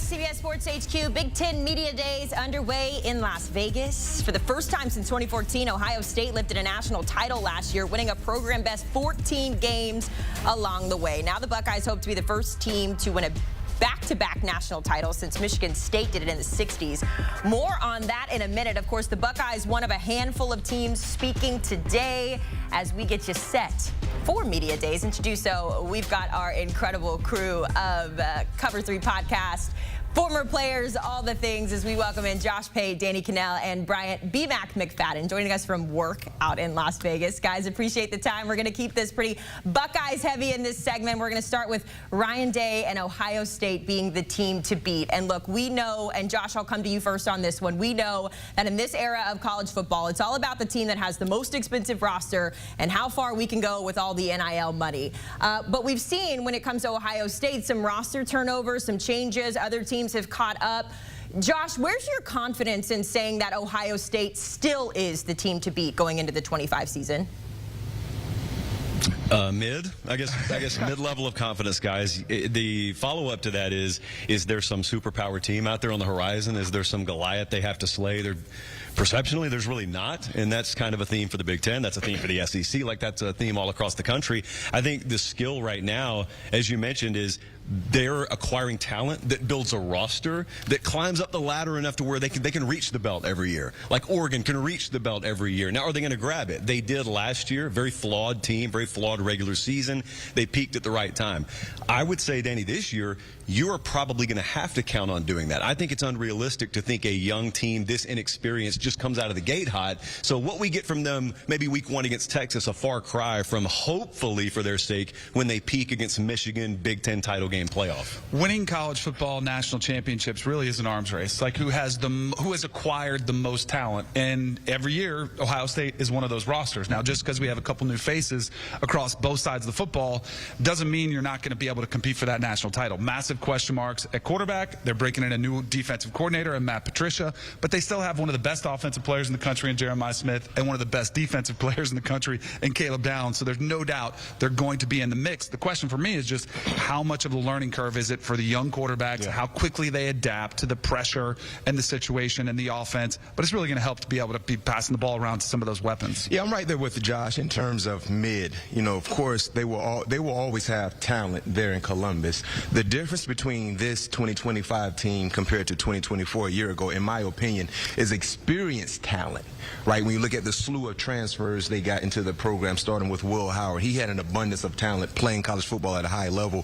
CBS Sports HQ. Big Ten Media Days underway in Las Vegas. For the first time since 2014, Ohio State lifted a national title last year, winning a program best 14 games along the way. Now the Buckeyes hope to be the first team to win a back-to-back national title since Michigan State did it in the 60s. More on that in a minute. Of course, the Buckeyes, one of a handful of teams speaking today as we get you set for Media Days. And to do so, we've got our incredible crew of Cover 3 podcast, former players, all the things, as we welcome in Josh Pate, Kanell, and Bryant McFadden joining us from work out in Las Vegas. Guys, appreciate the time. We're going to keep this pretty Buckeyes heavy in this segment. We're going to start with Ryan Day and Ohio State being the team to beat. And look, we know, and Josh, I'll come to you first on this one. We know that in this era of college football, it's all about the team that has the most expensive roster and how far we can go with all the NIL money. But we've seen when it comes to Ohio State, some roster turnover, some changes, other teams have caught up. Josh, where's your confidence in saying that Ohio State still is the team to beat going into the 25 season? Mid, I guess mid-level of confidence, guys. The follow-up to that is there some superpower team out there on the horizon? Is there some Goliath they have to slay? Perceptionally, there's really not, and that's kind of a theme for the Big Ten. That's a theme for the SEC. Like, that's a theme all across the country. I think the skill right now, as you mentioned, is they're acquiring talent that builds a roster that climbs up the ladder enough to where they can reach the belt every year. Like Oregon can reach the belt every year. Now, are they going to grab it? They did last year. Very flawed team, very flawed regular season. They peaked at the right time. I would say, Danny, this year, you are probably going to have to count on doing that. I think it's unrealistic to think a young team this inexperienced just comes out of the gate hot. So what we get from them, maybe week 1 against Texas, a far cry from hopefully for their sake when they peak against Michigan, Big Ten title game playoff. Winning college football national championships really is an arms race. Like who has acquired the most talent, and every year Ohio State is one of those rosters. Now, just because we have a couple new faces across both sides of the football doesn't mean you're not going to be able to compete for that national title. Massive question marks at quarterback. They're breaking in a new defensive coordinator and Matt Patricia, but they still have one of the best offensive players in the country in Jeremiah Smith and one of the best defensive players in the country in Caleb Downs. So there's no doubt they're going to be in the mix. The question for me is just how much of the learning curve is it for the young quarterbacks, how quickly they adapt to the pressure and the situation and the offense. But it's really going to help to be able to be passing the ball around to some of those weapons. Yeah, I'm right there with Josh in terms of mid. You know, of course, they will always have talent there in Columbus. The difference between this 2025 team compared to 2024 a year ago, in my opinion, is experienced talent, right? When you look at the slew of transfers they got into the program, starting with Will Howard, he had an abundance of talent playing college football at a high level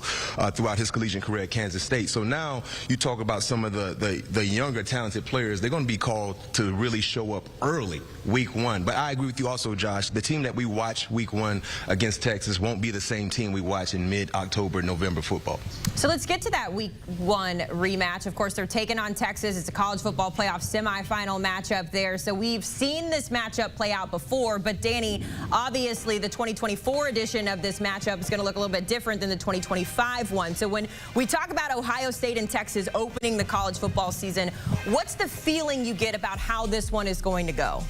throughout his collegiate career at Kansas State. So now you talk about some of the younger talented players. They're going to be called to really show up early, week 1. But I agree with you also, Josh. The team that we watch week 1 against Texas won't be the same team we watch in mid-October, November football. So let's get to that week 1 rematch. Of course, they're taking on Texas. It's a college football playoff semifinal matchup there. So we've seen this matchup play out before, but Danny, obviously the 2024 edition of this matchup is going to look a little bit different than the 2025 one. So when we talk about Ohio State and Texas opening the college football season, what's the feeling you get about how this one is going to go?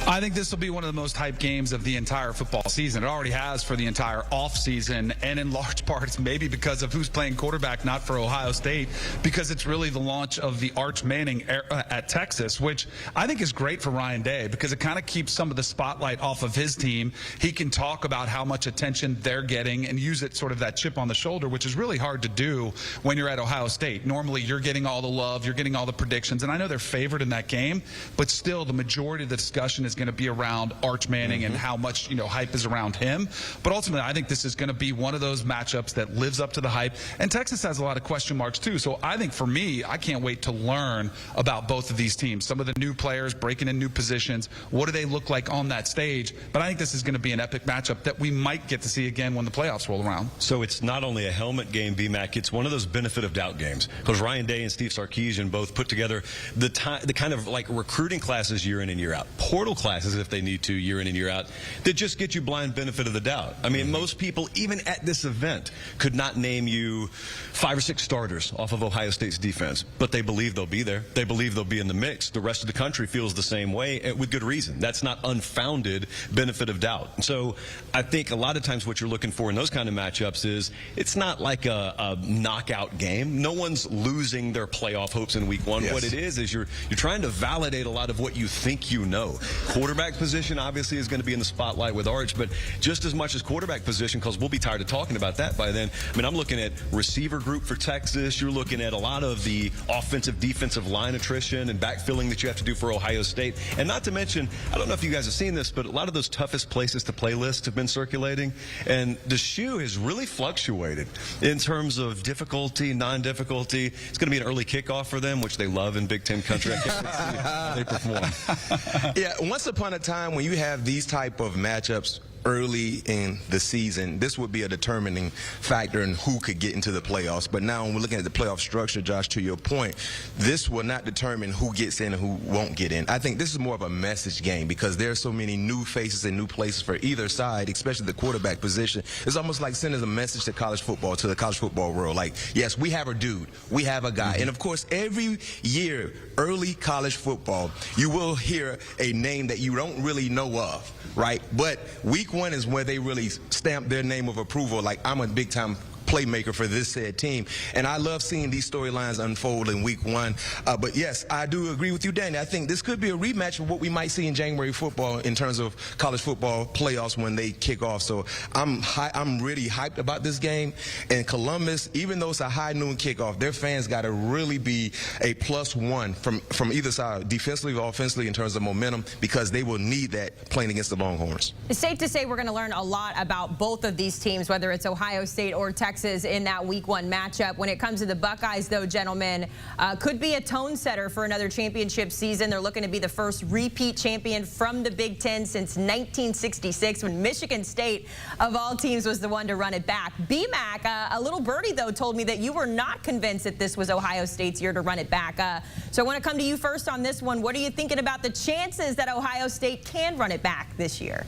I think this will be one of the most hyped games of the entire football season. It already has for the entire offseason, and in large part it's maybe because of who's playing quarterback, not for Ohio State, because it's really the launch of the Arch Manning era at Texas, which I think is great for Ryan Day because it kind of keeps some of the spotlight off of his team. He can talk about how much attention they're getting and use it sort of that chip on the shoulder, which is really hard to do when you're at Ohio State. Normally you're getting all the love, you're getting all the predictions, and I know they're favored in that game, but still the majority of the discussion is going to be around Arch Manning and how much hype is around him. But ultimately, I think this is going to be one of those matchups that lives up to the hype. And Texas has a lot of question marks too. So I think for me, I can't wait to learn about both of these teams. Some of the new players breaking in new positions. What do they look like on that stage? But I think this is going to be an epic matchup that we might get to see again when the playoffs roll around. So it's not only a helmet game, VMAC, it's one of those benefit of doubt games. Because Ryan Day and Steve Sarkisian both put together the kind of like recruiting classes year in and year out. Portal classes classes if they need to year in and year out, that just get you blind benefit of the doubt. I mean, most people, even at this event, could not name you 5 or 6 starters off of Ohio State's defense, but they believe they'll be there. They believe they'll be in the mix. The rest of the country feels the same way, with good reason. That's not unfounded benefit of doubt. And so I think a lot of times what you're looking for in those kind of matchups is it's not like a knockout game. No one's losing their playoff hopes in week 1. Yes. What it is you're trying to validate a lot of what you think you know. Quarterback position obviously is going to be in the spotlight with Arch, but just as much as quarterback position, because we'll be tired of talking about that by then. I mean, I'm looking at receiver group for Texas. You're looking at a lot of the offensive, defensive line attrition and backfilling that you have to do for Ohio State. And not to mention, I don't know if you guys have seen this, but a lot of those toughest places to play lists have been circulating. And the shoe has really fluctuated in terms of difficulty, non-difficulty. It's going to be an early kickoff for them, which they love in Big Ten country. I can't wait to see how they perform. Yeah, once upon a time when you have these type of matchups early in the season, this would be a determining factor in who could get into the playoffs. But now when we're looking at the playoff structure, Josh, to your point, this will not determine who gets in and who won't get in. I think this is more of a message game because there are so many new faces and new places for either side, especially the quarterback position. It's almost like sending a message to college football, to the college football world. Like, yes, we have a dude, we have a guy. And of course, every year, early college football, you will hear a name that you don't really know of, right? But week 1 is where they really stamp their name of approval, like I'm a big-time playmaker for this said team. And I love seeing these storylines unfold in week 1. But yes, I do agree with you, Danny. I think this could be a rematch of what we might see in January football in terms of college football playoffs when they kick off. So I'm really hyped about this game. And Columbus, even though it's a high noon kickoff, their fans got to really be a +1 from either side, defensively or offensively, in terms of momentum, because they will need that playing against the Longhorns. It's safe to say we're going to learn a lot about both of these teams, whether it's Ohio State or Texas, in that week 1 matchup. When it comes to the Buckeyes, though, gentlemen, could be a tone setter for another championship season. They're looking to be the first repeat champion from the Big Ten since 1966, when Michigan State, of all teams, was the one to run it back. BMAC, a little birdie, though, told me that you were not convinced that this was Ohio State's year to run it back. So I want to come to you first on this one. What are you thinking about the chances that Ohio State can run it back this year?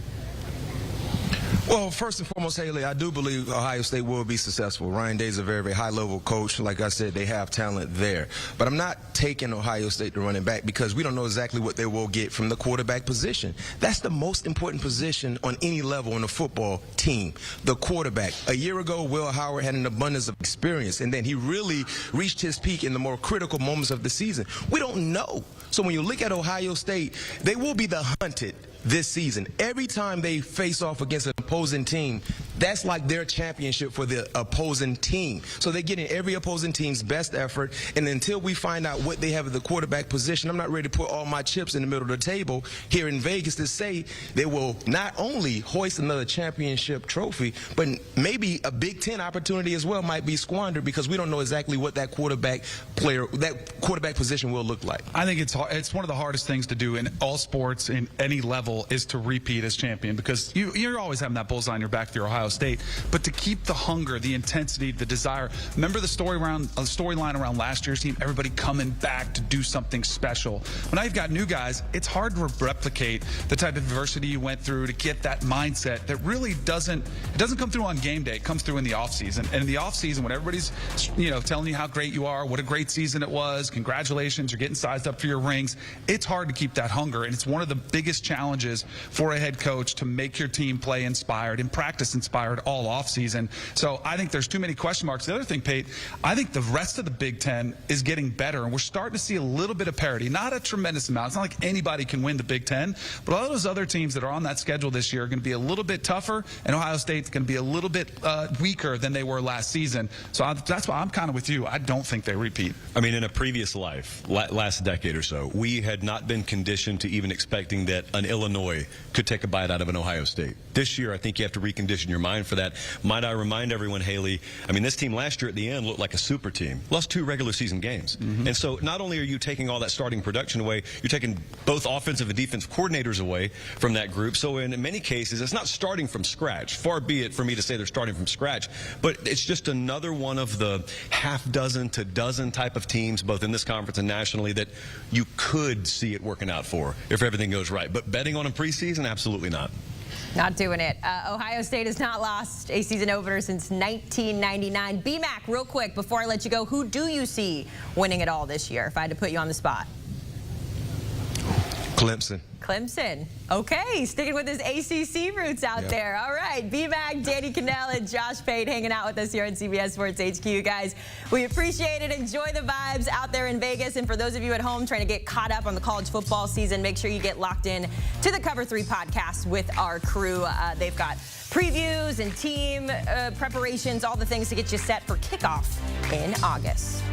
Well, first and foremost, Haley, I do believe Ohio State will be successful. Ryan Day's a very, very high-level coach. Like I said, they have talent there. But I'm not taking Ohio State to run it back because we don't know exactly what they will get from the quarterback position. That's the most important position on any level on a football team, the quarterback. A year ago, Will Howard had an abundance of experience, and then he really reached his peak in the more critical moments of the season. We don't know. So when you look at Ohio State, they will be the hunted this season. Every time they face off against an opposing team, that's like their championship for the opposing team. So they're getting every opposing team's best effort, and until we find out what they have at the quarterback position, I'm not ready to put all my chips in the middle of the table here in Vegas to say they will not only hoist another championship trophy, but maybe a Big Ten opportunity as well might be squandered because we don't know exactly what that quarterback position will look like. I think it's one of the hardest things to do in all sports in any level is to repeat as champion, because you're always having that bullseye on your back for your Ohio State, but to keep the hunger, the intensity, the desire. Remember the storyline around last year's team, everybody coming back to do something special. When now you've got new guys, it's hard to replicate the type of adversity you went through to get that mindset that really doesn't come through on game day. It comes through in the offseason. And in the offseason, when everybody's telling you how great you are, what a great season it was, congratulations, you're getting sized up for your rings, it's hard to keep that hunger. And it's one of the biggest challenges for a head coach to make your team play inspired and practice inspired all offseason. So I think there's too many question marks. The other thing, Pate, I think the rest of the Big Ten is getting better, and we're starting to see a little bit of parity. Not a tremendous amount. It's not like anybody can win the Big Ten, but all those other teams that are on that schedule this year are going to be a little bit tougher, and Ohio State's going to be a little bit weaker than they were last season. So that's why I'm kind of with you. I don't think they repeat. I mean, in a previous life, last decade or so, we had not been conditioned to even expecting that an Illinois could take a bite out of an Ohio State. This year, I think you have to recondition your mind. mind for that. Might I remind everyone, Haley, I mean, this team last year at the end looked like a super team. Lost 2 regular season games. And so not only are you taking all that starting production away, you're taking both offensive and defensive coordinators away from that group. So in many cases, it's not starting from scratch. Far be it for me to say they're starting from scratch, but it's just another one of the half dozen to dozen type of teams, both in this conference and nationally, that you could see it working out for if everything goes right. But betting on them preseason, absolutely not. Not doing it. Ohio State has not lost a season opener since 1999. BMAC, real quick, before I let you go, who do you see winning it all this year, if I had to put you on the spot? Clemson. Clemson. Okay, sticking with his ACC roots out there. All right, BMAC, Danny Kanell, and Josh Pate hanging out with us here on CBS Sports HQ. Guys, we appreciate it. Enjoy the vibes out there in Vegas. And for those of you at home trying to get caught up on the college football season, make sure you get locked in to the Cover 3 podcast with our crew. They've got previews and team preparations, all the things to get you set for kickoff in August.